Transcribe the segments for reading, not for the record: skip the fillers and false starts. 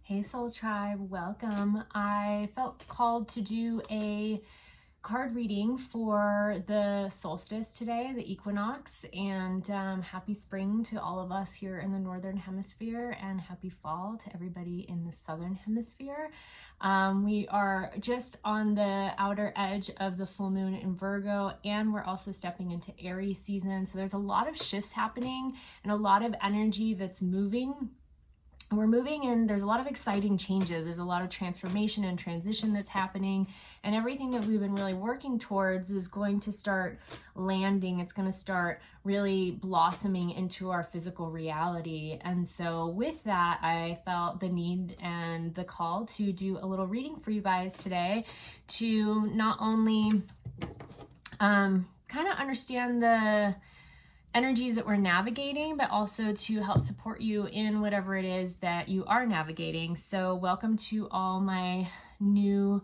Hey Soul Tribe, welcome. I felt called to do a card reading for the solstice today, the equinox, and happy spring to all of us here in the Northern Hemisphere, and happy fall to everybody in the Southern Hemisphere. We are just on the outer edge of the full moon in Virgo, and we're also stepping into Aries season. So there's a lot of shifts happening and a lot of energy that's moving. We're moving and there's a lot of exciting changes. There's a lot of transformation and transition that's happening, and everything that we've been really working towards is going to start landing. It's going to start really blossoming into our physical reality. And so with that, I felt the need and the call to do a little reading for you guys today to not only kind of understand the energies that we're navigating, but also to help support you in whatever it is that you are navigating. So welcome to all my new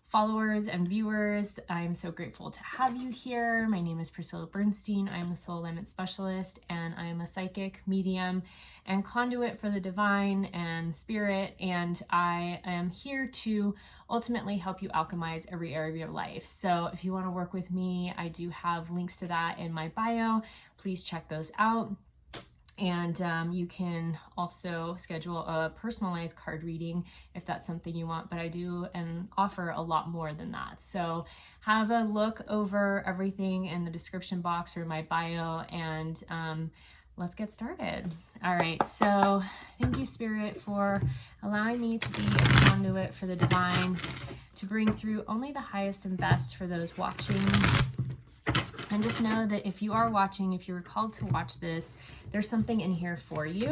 followers and viewers. I'm so grateful to have you here. My name is Priscilla Bernstein. I'm the Soul Alignment Specialist, and I am a psychic, medium, and conduit for the divine and spirit. And I am here to ultimately help you alchemize every area of your life. So if you want to work with me, I do have links to that in my bio. Please check those out. And you can also schedule a personalized card reading if that's something you want, but I do and offer a lot more than that. So have a look over everything in the description box or my bio, and let's get started. All right, so thank you, Spirit, for allowing me to be a conduit for the divine, to bring through only the highest and best for those watching. And just know that if you are watching, if you're called to watch this, there's something in here for you.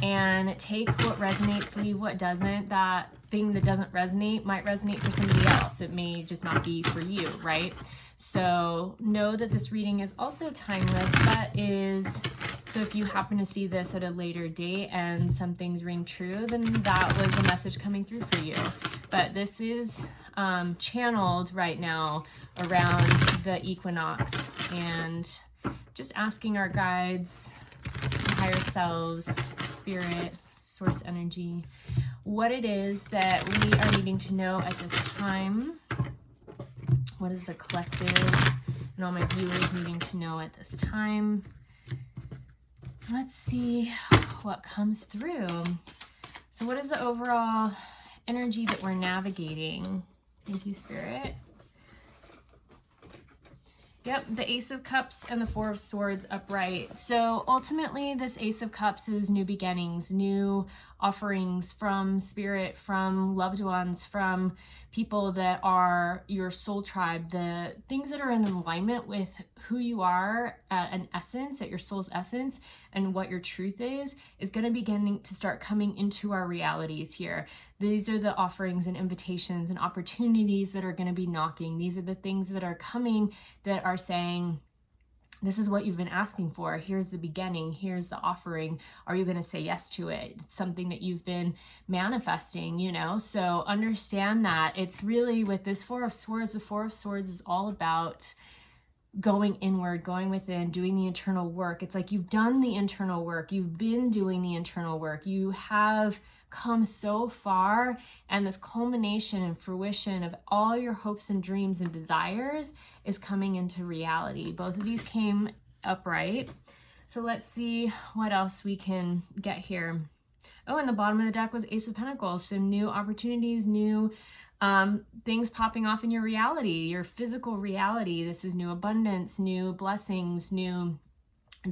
And take what resonates, leave what doesn't. That thing that doesn't resonate might resonate for somebody else. It may just not be for you, right? So know that this reading is also timeless. That is, so if you happen to see this at a later date and some things ring true, then that was a message coming through for you. But this is channeled right now around the equinox, and just asking our guides, higher selves, spirit, source energy, what it is that we are needing to know at this time. What is the collective and all my viewers needing to know at this time? Let's see what comes through. So what is the overall energy that we're navigating? Thank you, Spirit. Yep, the Ace of Cups and the Four of Swords upright. So ultimately, this Ace of Cups is new beginnings, new offerings from Spirit, from loved ones, from people that are your soul tribe, the things that are in alignment with who you are at an essence, at your soul's essence, and what your truth is going to begin to start coming into our realities here. These are the offerings and invitations and opportunities that are going to be knocking. These are the things that are coming that are saying, this is what you've been asking for. Here's the beginning. Here's the offering. Are you going to say yes to it? It's something that you've been manifesting, you know? So understand that it's really with this Four of Swords, the Four of Swords is all about going inward, going within, doing the internal work. It's like you've done the internal work. You've been doing the internal work. You have come so far, and this culmination and fruition of all your hopes and dreams and desires is coming into reality. Both of these came upright. So let's see what else we can get here. Oh, and the bottom of the deck was Ace of Pentacles. So new opportunities, new things popping off in your reality, your physical reality. This is new abundance, new blessings, new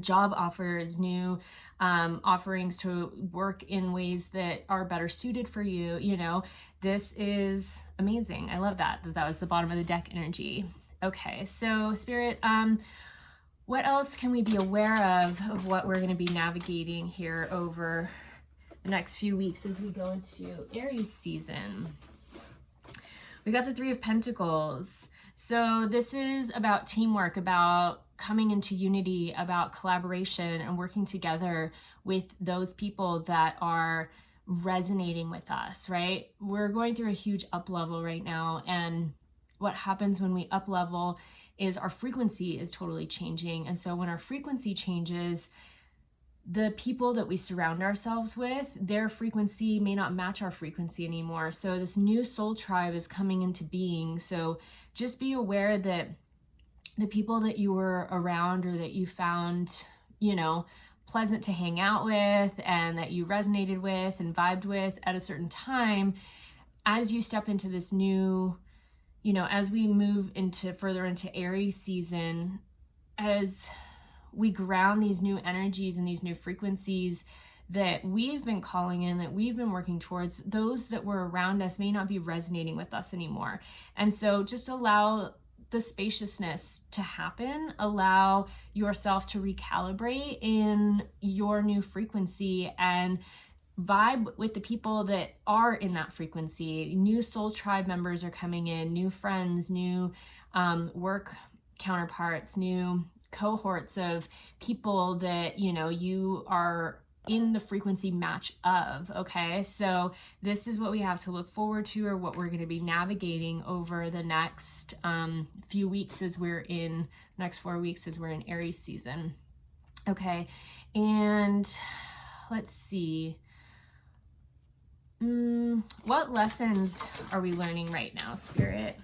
job offers, new offerings to work in ways that are better suited for you. You know, this is amazing. I love that was the bottom of the deck energy. Okay, so Spirit, what else can we be aware of what we're going to be navigating here over the next few weeks as we go into Aries season? We got the Three of Pentacles. So this is about teamwork, about coming into unity, about collaboration and working together with those people that are resonating with us, right? We're going through a huge up level right now, and what happens when we up level is our frequency is totally changing. And so when our frequency changes, the people that we surround ourselves with, their frequency may not match our frequency anymore. So this new soul tribe is coming into being. So just be aware that the people that you were around or that you found, you know, pleasant to hang out with and that you resonated with and vibed with at a certain time, as you step into this new, you know, as we move into further into Aries season, as we ground these new energies and these new frequencies that we've been calling in, that we've been working towards, those that were around us may not be resonating with us anymore. And so just allow the spaciousness to happen, allow yourself to recalibrate in your new frequency and vibe with the people that are in that frequency. New soul tribe members are coming in, new friends, new work counterparts, new cohorts of people that, you know, you are in the frequency match of. Okay, so this is what we have to look forward to, or what we're going to be navigating over the next few weeks as we're in, next 4 weeks as we're in Aries season. Okay, and let's see. What lessons are we learning right now, Spirit?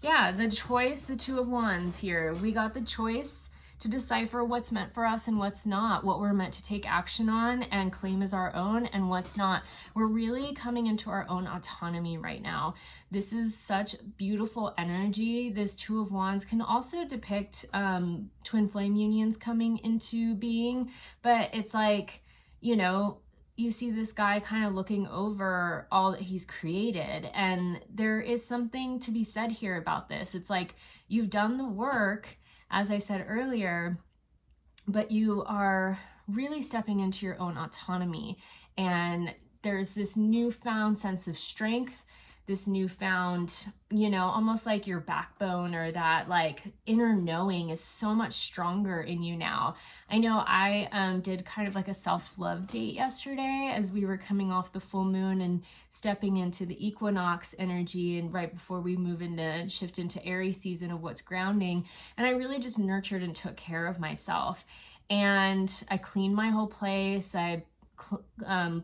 Yeah, the choice, the Two of Wands here. We got the choice to decipher what's meant for us and what's not, what we're meant to take action on and claim as our own and what's not. We're really coming into our own autonomy right now. This is such beautiful energy. This Two of Wands can also depict twin flame unions coming into being, but it's like, you know, you see this guy kind of looking over all that he's created. And there is something to be said here about this. It's like you've done the work, as I said earlier, but you are really stepping into your own autonomy. And there's this newfound sense of strength, this newfound, you know, almost like your backbone or that like inner knowing is so much stronger in you now. I know I did kind of like a self-love date yesterday as we were coming off the full moon and stepping into the equinox energy, and right before we move into shift into Aries season of what's grounding. And I really just nurtured and took care of myself. And I cleaned my whole place. I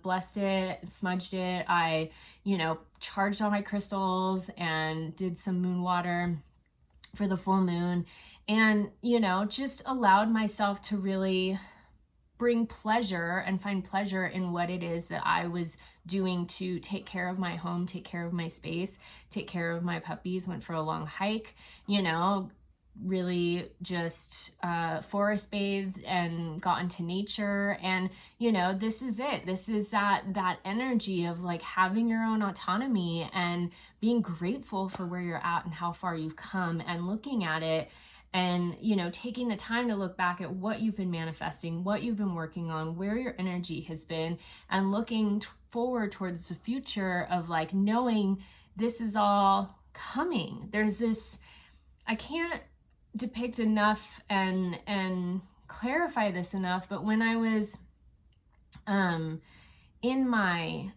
blessed it, smudged it. I, you know, charged all my crystals and did some moon water for the full moon, and, you know, just allowed myself to really bring pleasure and find pleasure in what it is that I was doing to take care of my home, take care of my space, take care of my puppies. Went for a long hike, you know, really just forest bathed and got into nature. And, you know, this is it. This is that energy of like having your own autonomy and being grateful for where you're at and how far you've come, and looking at it and, you know, taking the time to look back at what you've been manifesting, what you've been working on, where your energy has been, and looking forward towards the future of like knowing this is all coming. There's this, I can't depict enough and clarify this enough, but when I was in my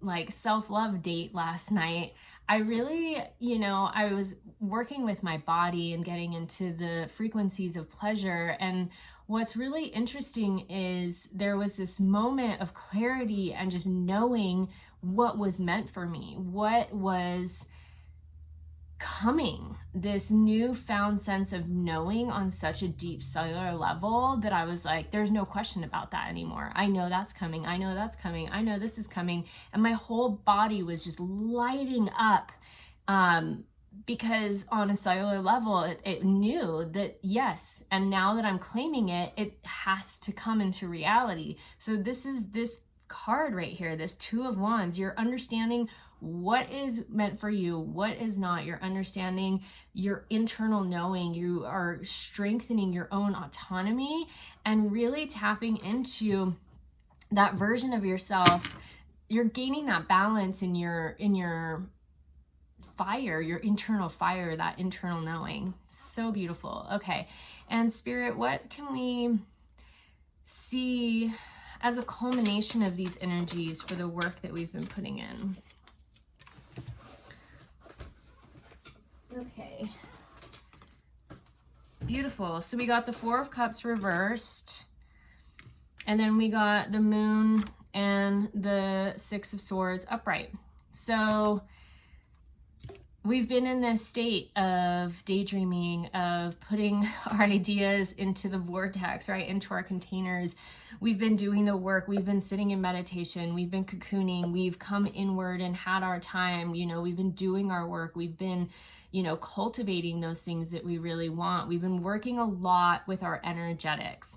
like self-love date last night, I really, you know, I was working with my body and getting into the frequencies of pleasure. And what's really interesting is there was this moment of clarity and just knowing what was meant for me, what was coming, this newfound sense of knowing on such a deep cellular level that I was like, there's no question about that anymore. I know that's coming. I know that's coming. I know this is coming. And my whole body was just lighting up because on a cellular level, it knew that yes, and now that I'm claiming it, it has to come into reality. So this is this card right here, this Two of Wands. You're understanding what is meant for you, what is not. You're understanding your internal knowing. You are strengthening your own autonomy and really tapping into that version of yourself. You're gaining that balance in your fire, your internal fire, that internal knowing. So beautiful. Okay, and Spirit, what can we see as a culmination of these energies for the work that we've been putting in? Okay. Beautiful. So we got the Four of Cups reversed, and then we got the Moon and the Six of Swords upright. So we've been in this state of daydreaming, of putting our ideas into the vortex, right? Into our containers. We've been doing the work. We've been sitting in meditation. We've been cocooning. We've come inward and had our time. You know, we've been doing our work. We've been, you know, cultivating those things that we really want. We've been working a lot with our energetics.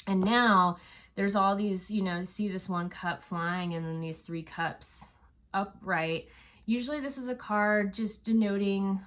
And now there's all these, you know, see this one cup flying and then these three cups upright. Usually this is a card just denoting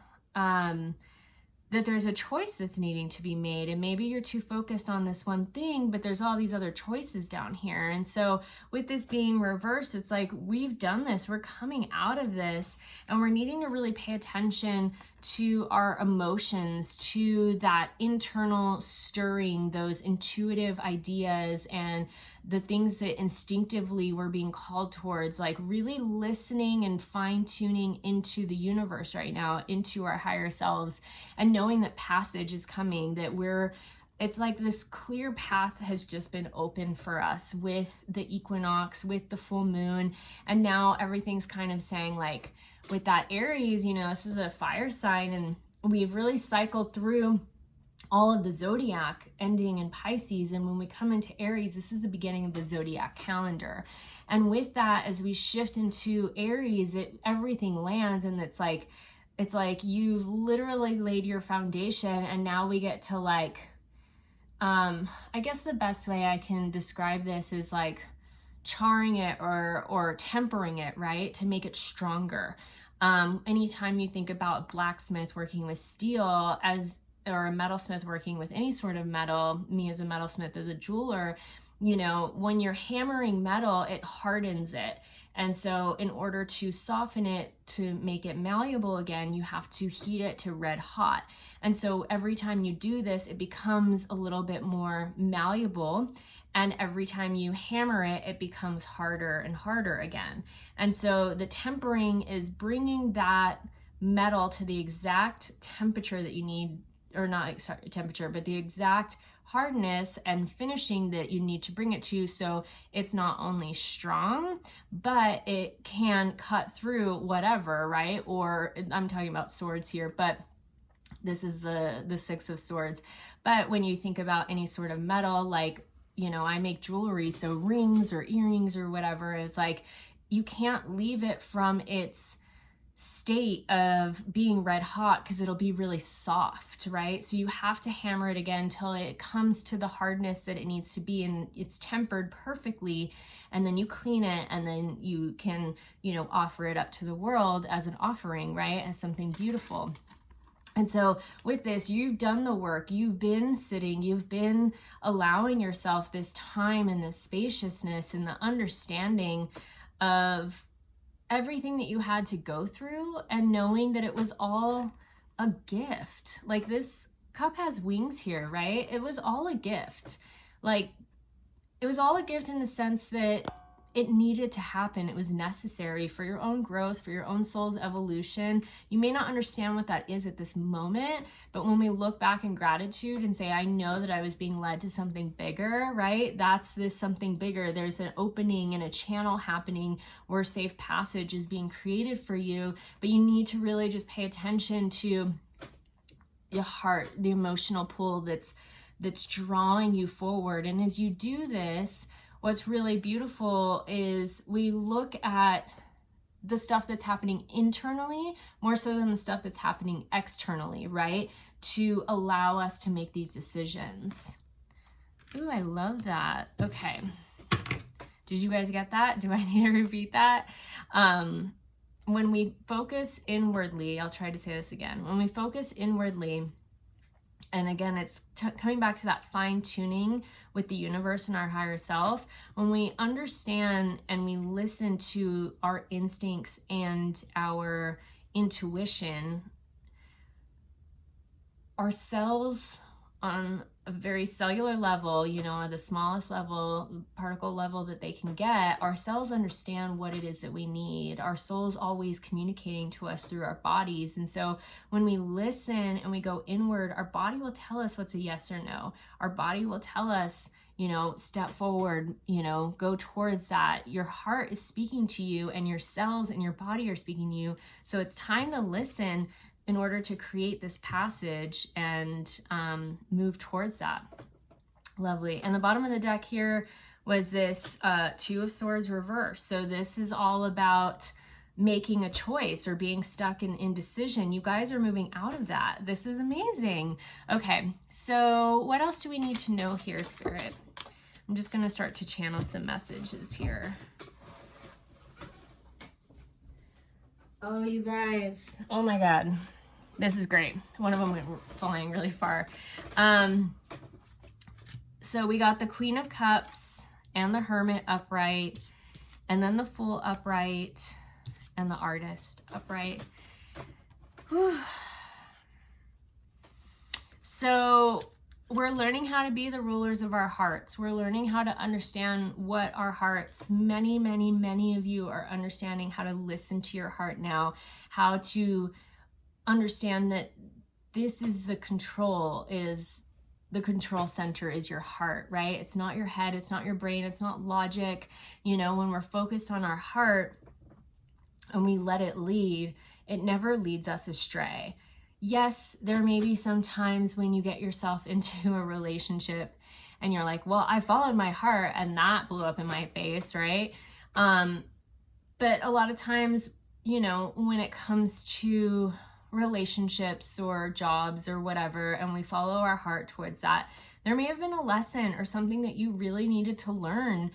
that there's a choice that's needing to be made, and maybe you're too focused on this one thing, but there's all these other choices down here. And so with this being reversed, it's like, we've done this, we're coming out of this, and we're needing to really pay attention to our emotions, to that internal stirring, those intuitive ideas and the things that instinctively we're being called towards, like really listening and fine-tuning into the universe right now, into our higher selves, and knowing that passage is coming, that it's like this clear path has just been opened for us with the equinox, with the full moon, and now everything's kind of saying, like, with that Aries, you know, this is a fire sign, and we've really cycled through all of the zodiac ending in Pisces, and when we come into Aries, this is the beginning of the zodiac calendar. And with that, as we shift into Aries, everything lands, and it's like you've literally laid your foundation, and now we get to, like, I guess the best way I can describe this is like charring it or tempering it, right, to make it stronger. Anytime you think about blacksmith working with steel, or a metalsmith working with any sort of metal, me as a metalsmith, as a jeweler, you know, when you're hammering metal, it hardens it. And so in order to soften it, to make it malleable again, you have to heat it to red hot. And so every time you do this, it becomes a little bit more malleable. And every time you hammer it, it becomes harder and harder again. And so the tempering is bringing that metal to the exact temperature that you need, or not, sorry, temperature, but the exact hardness and finishing that you need to bring it to, so it's not only strong, but it can cut through whatever, right? Or I'm talking about swords here, but this is the Six of Swords. But when you think about any sort of metal, like, you know, I make jewelry, so rings or earrings or whatever, it's like you can't leave it from its state of being red hot, because it'll be really soft, right? So you have to hammer it again till it comes to the hardness that it needs to be, and it's tempered perfectly, and then you clean it, and then you can, you know, offer it up to the world as an offering, right, as something beautiful. And so with this, you've done the work, you've been sitting, you've been allowing yourself this time and this spaciousness and the understanding of everything that you had to go through, and knowing that it was all a gift. Like, this cup has wings here, right? It was all a gift. Like, it was all a gift in the sense that it needed to happen. It was necessary for your own growth, for your own soul's evolution. You may not understand what that is at this moment, but when we look back in gratitude and say, I know that I was being led to something bigger, right? That's this something bigger. There's an opening and a channel happening where safe passage is being created for you, but you need to really just pay attention to your heart, the emotional pull that's drawing you forward. And as you do this, what's really beautiful is we look at the stuff that's happening internally more so than the stuff that's happening externally, right? To allow us to make these decisions. Ooh, I love that. Okay. Did you guys get that? Do I need to repeat that? When we focus inwardly, I'll try to say this again. When we focus inwardly, and again, it's coming back to that fine tuning with the universe and our higher self. When we understand and we listen to our instincts and our intuition, our cells on a very cellular level, you know, at the smallest level, particle level that they can get, our cells understand what it is that we need. Our soul's always communicating to us through our bodies. And so when we listen and we go inward, our body will tell us what's a yes or no. Our body will tell us, you know, step forward, you know, go towards that. Your heart is speaking to you and your cells and your body are speaking to you. So it's time to listen in order to create this passage and move towards that. Lovely. And the bottom of the deck here was this Two of Swords reverse. So this is all about making a choice or being stuck in indecision. You guys are moving out of that. This is amazing. Okay, so what else do we need to know here, Spirit? I'm just going to start to channel some messages here. Oh, you guys. Oh my God. This is great. One of them went flying really far. So we got the Queen of Cups and the Hermit upright, and then the Fool upright, and the Artist upright. Whew. So we're learning how to be the rulers of our hearts. We're learning how to understand what our hearts, many of you are understanding how to listen to your heart now, how to understand that this is the control center is your heart, right? It's not your head, it's not your brain, it's not logic. You know, when we're focused on our heart and we let it lead, it never leads us astray. Yes, there may be some times when you get yourself into a relationship and you're like, well, I followed my heart and that blew up in my face, right? But a lot of times, you know, when it comes to relationships or jobs or whatever, and we follow our heart towards that, there may have been a lesson or something that you really needed to learn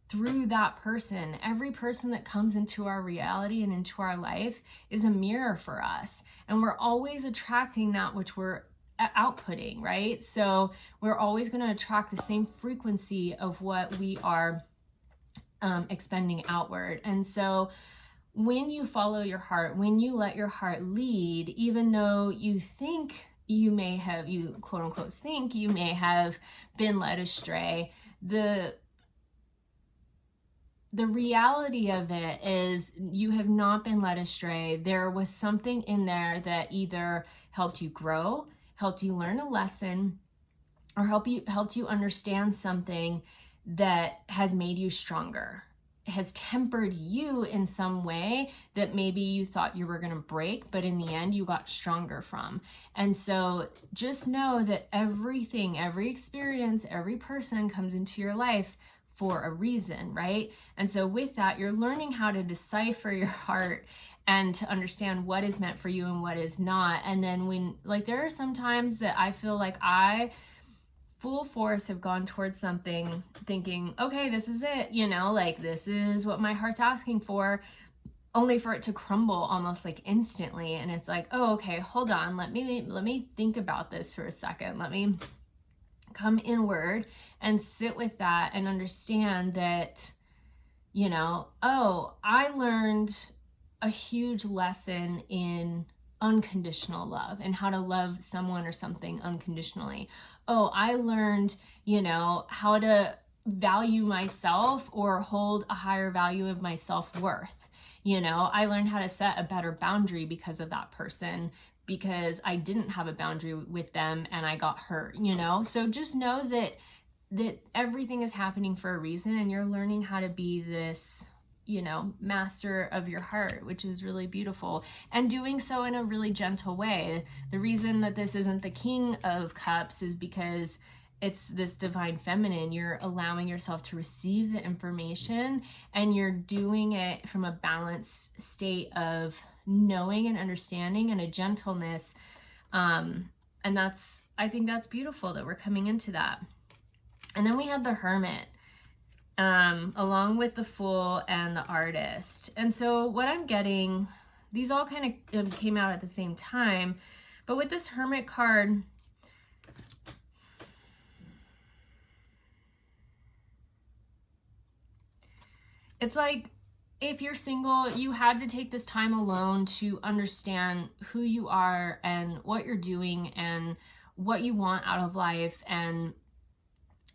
through that person. Every person that comes into our reality and into our life is a mirror for us, and we're always attracting that which we're outputting, right? So we're always going to attract the same frequency of what we are expending outward. And so when you follow your heart, when you let your heart lead, even though you think you may have, you quote unquote think you may have been led astray, the reality of it is you have not been led astray. There was something in there that either helped you grow, helped you learn a lesson, or helped you understand something that has made you stronger, has tempered you in some way that maybe you thought you were going to break, but in the end you got stronger from. And so just know that everything, every experience, every person comes into your life for a reason, right? And so with that, you're learning how to decipher your heart and to understand what is meant for you and what is not. And then when, like, there are some times that I feel like I full force have gone towards something thinking, okay, this is it, you know, like this is what my heart's asking for, only for it to crumble almost like instantly. And it's like, oh, okay, hold on, let me think about this for a second. Let me come inward and sit with that and understand that, you know, oh, I learned a huge lesson in unconditional love and how to love someone or something unconditionally. Oh, I learned, you know, how to value myself or hold a higher value of my self-worth. You know, I learned how to set a better boundary because of that person, because I didn't have a boundary with them and I got hurt, you know? So just know that everything is happening for a reason, and you're learning how to be this, you know, master of your heart, which is really beautiful, and doing so in a really gentle way. The reason that this isn't the King of Cups is because it's this divine feminine. You're allowing yourself to receive the information, and you're doing it from a balanced state of knowing and understanding and a gentleness. And I think that's beautiful that we're coming into that. And then we had the Hermit, along with the Fool and the Artist. And so what I'm getting, these all kind of came out at the same time, but with this Hermit card, it's like, if you're single, you had to take this time alone to understand who you are and what you're doing and what you want out of life and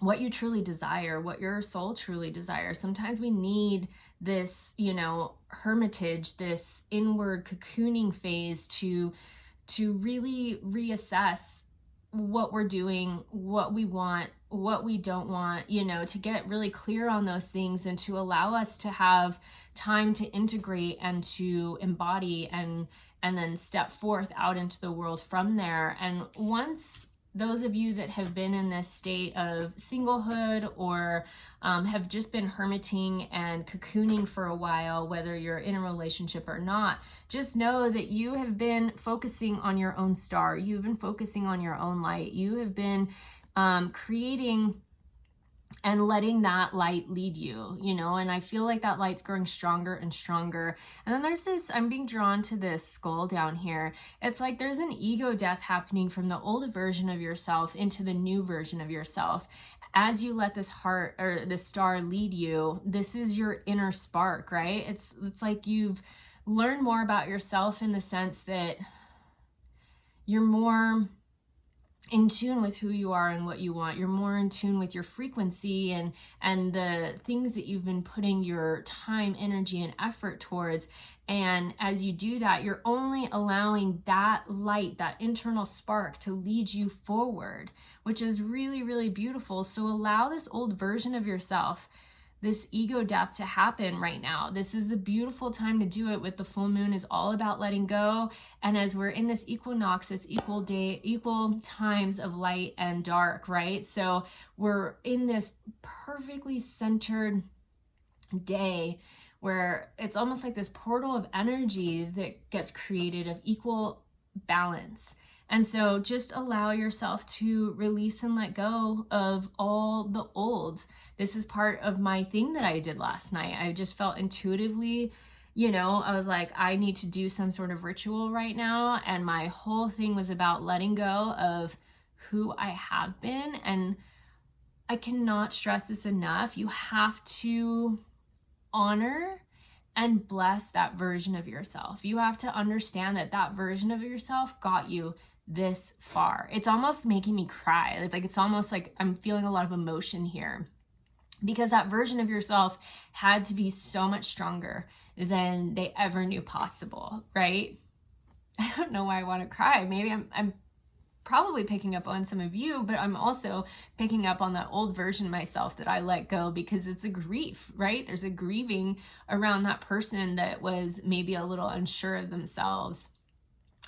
what you truly desire, what your soul truly desires. Sometimes we need this, you know, hermitage, this inward cocooning phase to really reassess what we're doing, what we want, what we don't want, you know, to get really clear on those things and to allow us to have time to integrate and to embody and then step forth out into the world from there. And once those of you that have been in this state of singlehood or have just been hermiting and cocooning for a while, whether you're in a relationship or not, just know that you have been focusing on your own star. You've been focusing on your own light. You have been creating and letting that light lead you, you know, and I feel like that light's growing stronger and stronger. And then there's this, I'm being drawn to this skull down here. It's like there's an ego death happening from the old version of yourself into the new version of yourself. As you let this heart or this star lead you, this is your inner spark, right? It's like you've learned more about yourself in the sense that you're more in tune with who you are and what you want. You're more in tune with your frequency and the things that you've been putting your time, energy, and effort towards. And as you do that, you're only allowing that light, that internal spark, to lead you forward, which is really, really beautiful. So allow this old version of yourself, this ego death, to happen right now. This is a beautiful time to do it. With the full moon is all about letting go. And as we're in this equinox, it's equal times of light and dark, right? So we're in this perfectly centered day where it's almost like this portal of energy that gets created of equal balance. And so just allow yourself to release and let go of all the old. This is part of my thing that I did last night. I just felt intuitively, you know, I was like, I need to do some sort of ritual right now. And my whole thing was about letting go of who I have been. And I cannot stress this enough. You have to honor and bless that version of yourself. You have to understand that that version of yourself got you this far. It's almost making me cry. It's almost like I'm feeling a lot of emotion here, because that version of yourself had to be so much stronger than they ever knew possible, right? I don't know why I want to cry. Maybe I'm probably picking up on some of you, but I'm also picking up on that old version of myself that I let go, because it's a grief, right? There's a grieving around that person that was maybe a little unsure of themselves.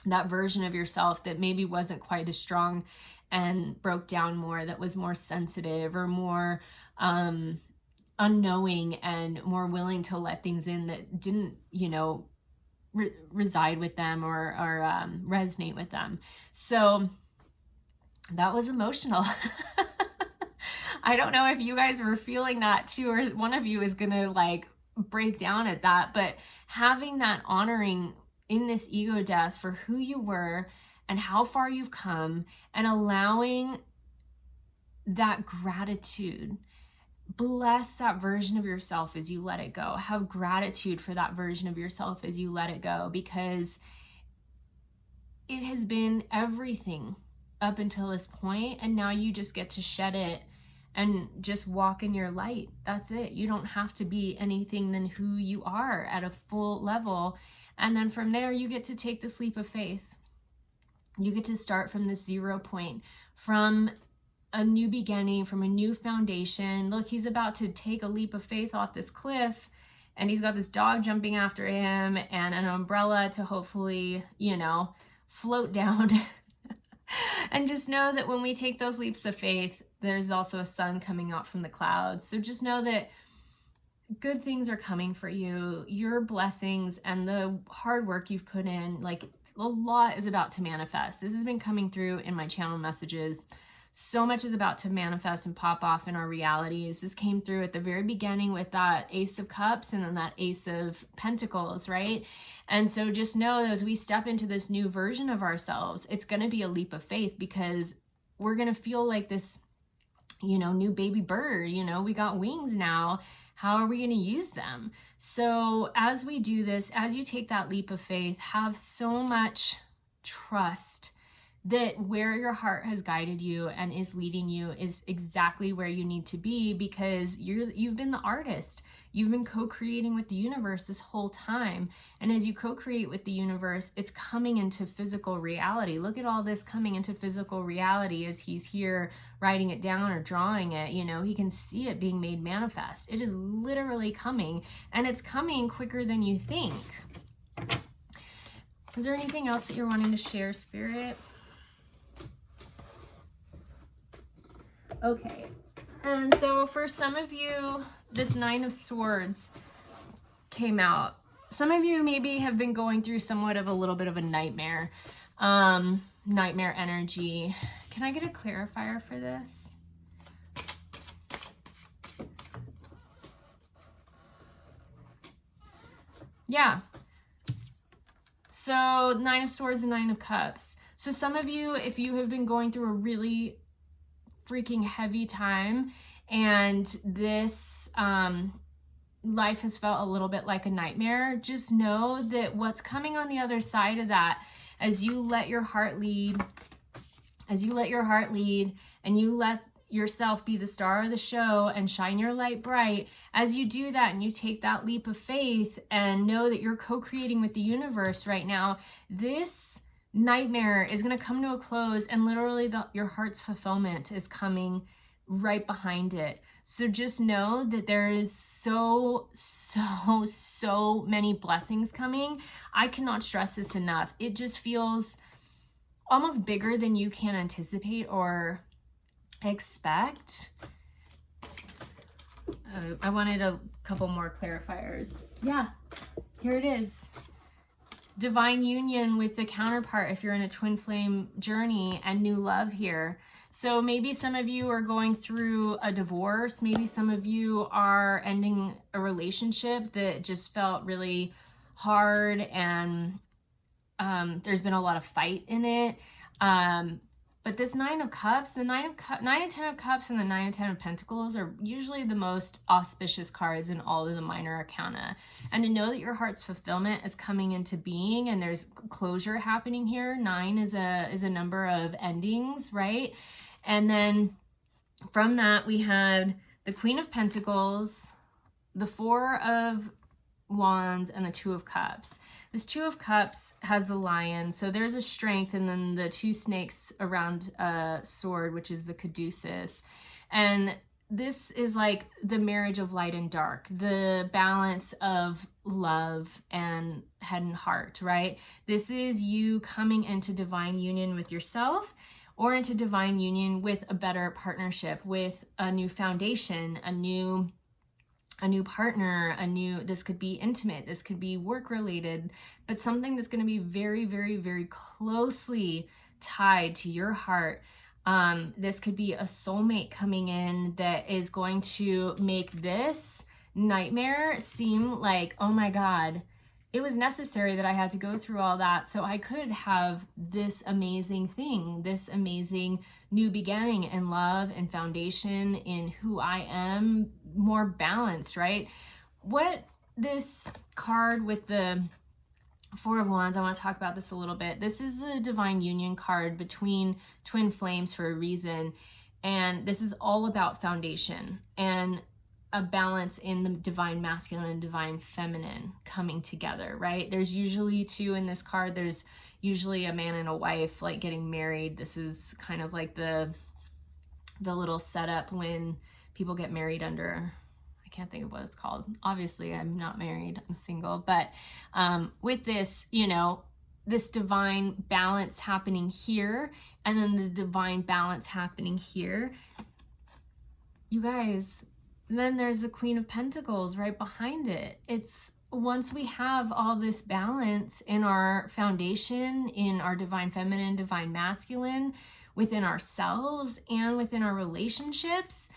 That version of yourself that maybe wasn't quite as strong and broke down more, that was more sensitive or more unknowing and more willing to let things in that didn't, you know, reside with them or resonate with them. So that was emotional. I don't know if you guys were feeling that too, or one of you is gonna like break down at that, but having that honoring in this ego death for who you were and how far you've come, and allowing that gratitude. Bless that version of yourself as you let it go. Have gratitude for that version of yourself as you let it go, because it has been everything up until this point, and now you just get to shed it and just walk in your light. That's it. You don't have to be anything than who you are at a full level. And then from there, you get to take this leap of faith. You get to start from this 0 point, from a new beginning, from a new foundation. Look, he's about to take a leap of faith off this cliff, and he's got this dog jumping after him and an umbrella to hopefully, you know, float down. And just know that when we take those leaps of faith, there's also a sun coming out from the clouds. So just know that good things are coming for you. Your blessings and the hard work you've put in, like a lot is about to manifest. This has been coming through in my channel messages. So much is about to manifest and pop off in our realities. This came through at the very beginning with that Ace of Cups and then that Ace of Pentacles, right? And so just know that as we step into this new version of ourselves, it's going to be a leap of faith, because we're going to feel like this, you know, new baby bird. You know, we got wings now. How are we going to use them? So as we do this, as you take that leap of faith, have so much trust that where your heart has guided you and is leading you is exactly where you need to be, because you've been the artist. You've been co-creating with the universe this whole time. And as you co-create with the universe, it's coming into physical reality. Look at all this coming into physical reality as he's here writing it down or drawing it. You know, he can see it being made manifest. It is literally coming, and it's coming quicker than you think. Is there anything else that you're wanting to share, Spirit? Okay. And so for some of you, this Nine of Swords came out. Some of you maybe have been going through somewhat of a little bit of a nightmare, nightmare energy. Can I get a clarifier for this? Yeah. So Nine of Swords and Nine of Cups. So some of you, if you have been going through a really freaking heavy time, and this life has felt a little bit like a nightmare, just know that what's coming on the other side of that, as you let your heart lead, and you let yourself be the star of the show and shine your light bright, as you do that and you take that leap of faith and know that you're co-creating with the universe right now, this nightmare is going to come to a close, and literally your heart's fulfillment is coming right behind it. So just know that there is so many blessings coming. I cannot stress this enough. It just feels almost bigger than you can anticipate or expect. I wanted a couple more clarifiers. Yeah, here it is. Divine union with the counterpart if you're in a twin flame journey, and new love here. So maybe some of you are going through a divorce. Maybe some of you are ending a relationship that just felt really hard, and there's been a lot of fight in it. But this Nine of Cups, the Nine and Ten of Cups and the Nine and Ten of Pentacles are usually the most auspicious cards in all of the minor arcana. And to know that your heart's fulfillment is coming into being and there's closure happening here. 9 is a number of endings, right? And then from that we had the Queen of Pentacles, the Four of Wands, and the Two of Cups. This Two of Cups has the lion, so there's a strength, and then the two snakes around a sword, which is the caduceus. And this is like the marriage of light and dark, the balance of love and head and heart, right? This is you coming into divine union with yourself, or into divine union with a better partnership, with a new foundation, a new partner, this could be intimate, this could be work related, but something that's going to be very, very, very closely tied to your heart. This could be a soulmate coming in that is going to make this nightmare seem like, oh my God, it was necessary that I had to go through all that so I could have this amazing thing, this amazing new beginning in love and foundation in who I am, more balanced, right? What this card with the Four of Wands, I want to talk about this a little bit. This is a divine union card between twin flames for a reason. And this is all about foundation and a balance in the divine masculine and divine feminine coming together, right? There's usually two in this card. There's usually a man and a wife like getting married. This is kind of like the little setup when people get married under, I can't think of what it's called. Obviously, I'm not married, I'm single. But with this, you know, this divine balance happening here, and then the divine balance happening here. You guys, then there's the Queen of Pentacles right behind it. It's once we have all this balance in our foundation, in our divine feminine, divine masculine, within ourselves and within our relationships,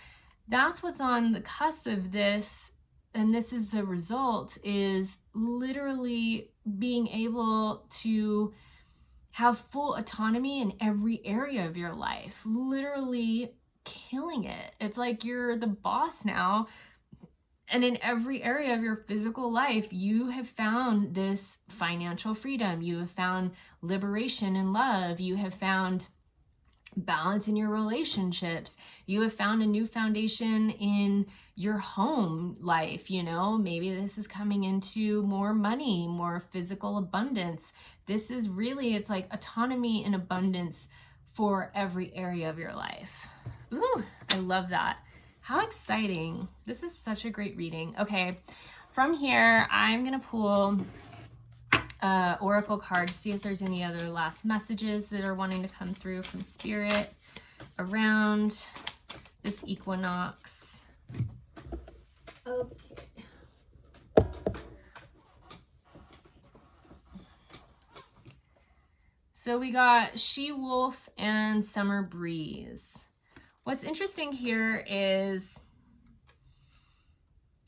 that's what's on the cusp of this. And this is the result, is literally being able to have full autonomy in every area of your life, literally killing it. It's like you're the boss now And in every area of your physical life, you have found this financial freedom. You have found liberation and love. You have found balance in your relationships. You have found a new foundation in your home life. You know, maybe this is coming into more money, more physical abundance. This is really, it's like autonomy and abundance for every area of your life. Ooh, I love that. How exciting. This is such a great reading. Okay, from here, I'm going to pull Oracle cards, see if there's any other last messages that are wanting to come through from Spirit around this equinox. Okay. So we got She-Wolf and Summer Breeze. What's interesting here is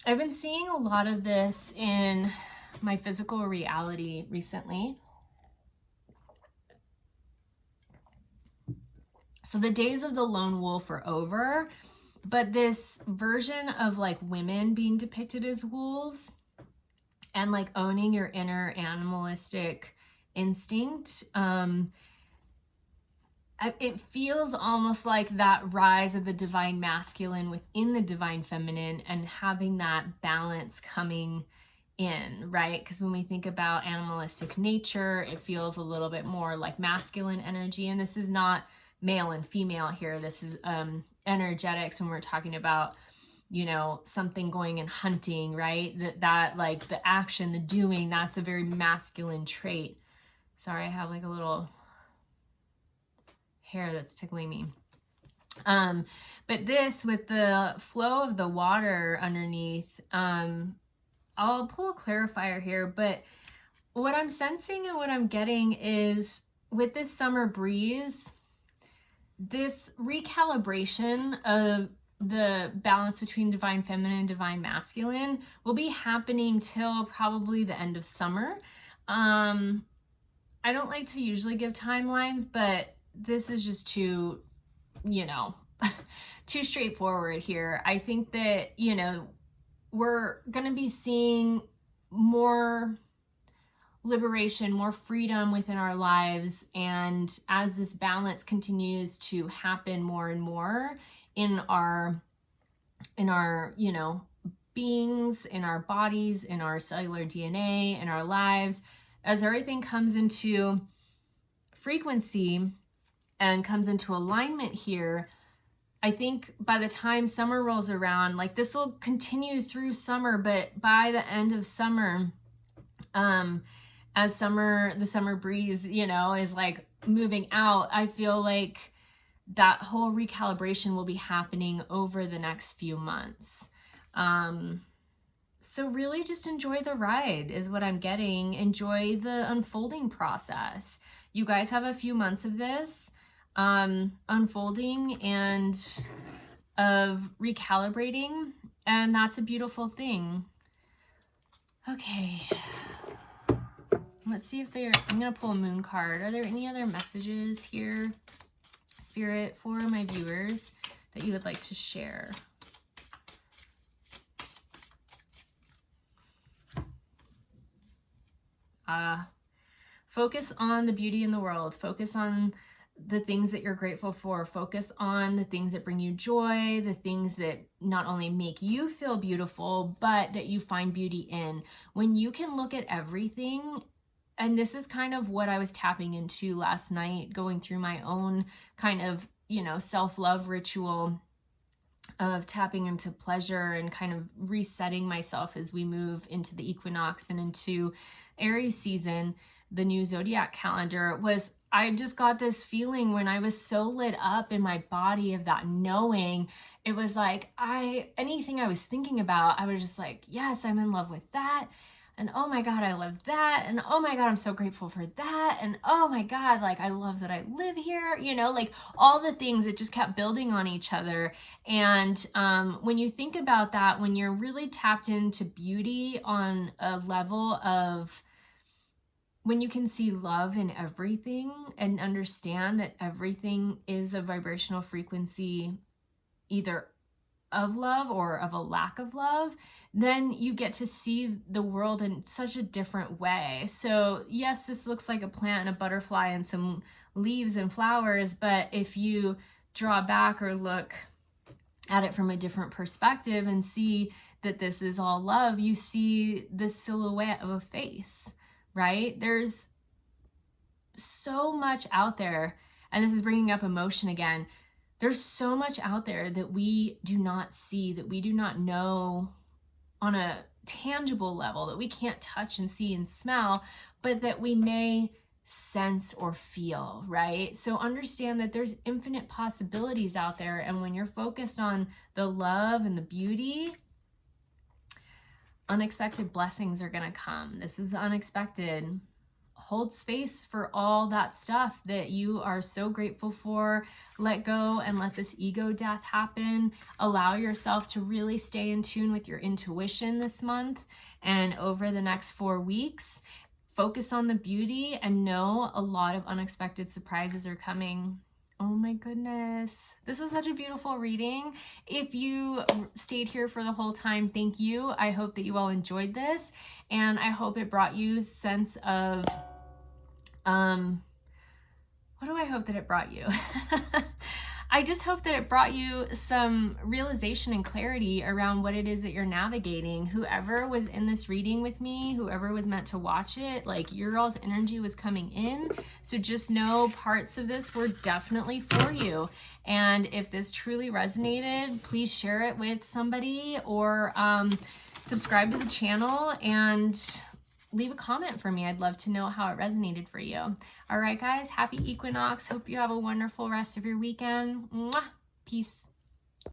I've been seeing a lot of this in my physical reality recently. So the days of the lone wolf are over, but this version of like women being depicted as wolves and like owning your inner animalistic instinct, it feels almost like that rise of the divine masculine within the divine feminine and having that balance coming in, right? Because when we think about animalistic nature, it feels a little bit more like masculine energy. And this is not male and female here. This is energetics when we're talking about, you know, something going and hunting, right? That like the action, the doing, that's a very masculine trait. Sorry, I have like a little hair that's tickling me. But this with the flow of the water underneath, I'll pull a clarifier here, but what I'm sensing and what I'm getting is with this summer breeze, this recalibration of the balance between divine feminine and divine masculine will be happening till probably the end of summer. I don't like to usually give timelines, but this is just too, you know, too straightforward here. I think that, you know, we're going to be seeing more liberation, more freedom within our lives. And as this balance continues to happen more and more in our, you know, beings, in our bodies, in our cellular DNA, in our lives, as everything comes into frequency and comes into alignment here, I think by the time summer rolls around, like this will continue through summer, but by the end of summer, as the summer breeze, you know, is like moving out, I feel like that whole recalibration will be happening over the next few months. So really just enjoy the ride is what I'm getting. Enjoy the unfolding process. You guys have a few months of this unfolding and of recalibrating, and that's a beautiful thing. Okay, let's see if I'm gonna pull a moon card. Are there any other messages here, Spirit, for my viewers that you would like to share? Focus on the beauty in the world. Focus on the things that you're grateful for. Focus on the things that bring you joy, the things that not only make you feel beautiful, but that you find beauty in. When you can look at everything, and this is kind of what I was tapping into last night, going through my own kind of, you know, self-love ritual of tapping into pleasure and kind of resetting myself as we move into the equinox and into Aries season, the new zodiac calendar, was I just got this feeling when I was so lit up in my body of that knowing. It was like anything I was thinking about, I was just like, yes, I'm in love with that. And oh my God, I love that. And oh my God, I'm so grateful for that. And oh my God, like I love that I live here, you know, like all the things that just kept building on each other. And when you think about that, when you're really tapped into beauty on a level of, when you can see love in everything and understand that everything is a vibrational frequency, either of love or of a lack of love, then you get to see the world in such a different way. So yes, this looks like a plant and a butterfly and some leaves and flowers, but if you draw back or look at it from a different perspective and see that this is all love, you see the silhouette of a face, right? There's so much out there, and this is bringing up emotion again. There's so much out there that we do not see, that we do not know on a tangible level, that we can't touch and see and smell, but that we may sense or feel, right? So understand that there's infinite possibilities out there, and when you're focused on the love and the beauty, unexpected blessings are gonna come. This is unexpected. Hold space for all that stuff that you are so grateful for. Let go and let this ego death happen. Allow yourself to really stay in tune with your intuition this month and over the next 4 weeks. Focus on the beauty and know a lot of unexpected surprises are coming. Oh my goodness. This is such a beautiful reading. If you stayed here for the whole time, thank you. I hope that you all enjoyed this, and I hope it brought you a sense of, what do I hope that it brought you? I just hope that it brought you some realization and clarity around what it is that you're navigating. Whoever was in this reading with me, whoever was meant to watch it, like, your all's energy was coming in. So just know parts of this were definitely for you. And if this truly resonated, please share it with somebody, or subscribe to the channel and leave a comment for me. I'd love to know how it resonated for you. All right, guys, happy equinox. Hope you have a wonderful rest of your weekend. Mwah! Peace.